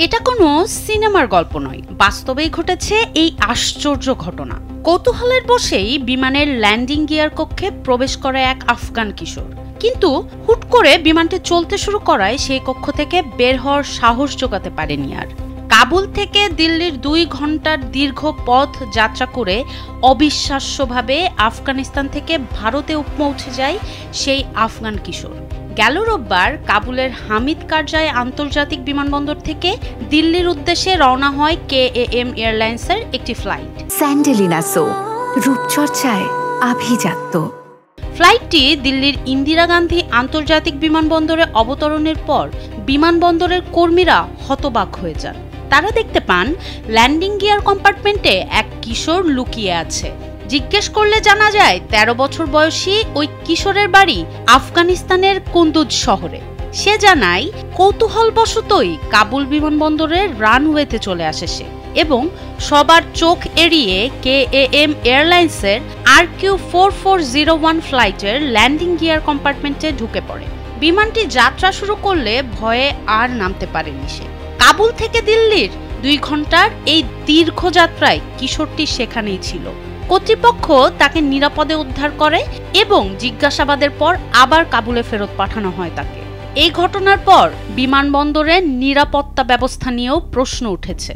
এটা কোনো সিনেমার গল্প নয়, বাস্তবেই ঘটেছে এই আশ্চর্য ঘটনা। কৌতূহলের বশেই বিমানের ল্যান্ডিং গিয়ার কক্ষে প্রবেশ করে এক আফগান কিশোর, কিন্তু হুট করে বিমানটি চলতে শুরু করায় সেই কক্ষ থেকে বের হওয়ার সাহস জোগাতে পারেনি আর। কাবুল থেকে দিল্লির 2 ঘন্টার দীর্ঘ পথ যাত্রা করে অবিশ্বাস্যভাবে আফগানিস্তান থেকে ভারতে পৌঁছে যায় সেই আফগান কিশোর। গেল রোববার কাবুলের হামিদ কারজাই আন্তর্জাতিক বিমানবন্দর থেকে দিল্লির উদ্দেশ্যে রওনা হয় KAM এয়ারলাইন্সের একটি ফ্লাইট। স্যান্ডেলিনা সো, রূপচর্চায় আভিজাত্য। ফ্লাইটটি দিল্লির ইন্দিরা গান্ধী আন্তর্জাতিক বিমানবন্দরে অবতরণের পর বিমানবন্দরের কর্মীরা হতবাক হয়ে যান। তারা দেখতে পান ল্যান্ডিং গিয়ার কম্পার্টমেন্টে এক কিশোর লুকিয়ে আছে। জিজ্ঞেস করলে জানা যায় 13 বছর বয়সী ওই কিশোরের বাড়ি আফগানিস্তানের কুন্দুজ শহরে। সে জানায় কৌতূহলবশতই কাবুল বিমানবন্দরের রানওয়েতে চলে আসে সে এবং সবার চোখ এড়িয়ে KAM এয়ারলাইন্সের RQ4401 ফ্লাইটের ল্যান্ডিং গিয়ার কম্পার্টমেন্টে ঢুকে পড়ে। বিমানটি যাত্রা শুরু করলে ভয়ে আর নামতে পারেনি সে। কাবুল থেকে দিল্লির 2 ঘন্টার এই দীর্ঘ যাত্রায় কিশোরটি সেখানেই ছিল। কর্তৃপক্ষ তাকে নিরাপদে উদ্ধার করে এবং জিজ্ঞাসাবাদের পর আবার কাবুলে ফেরত পাঠানো হয় তাকে। এই ঘটনার পর বিমানবন্দরের নিরাপত্তা ব্যবস্থা নিয়েও প্রশ্ন উঠেছে।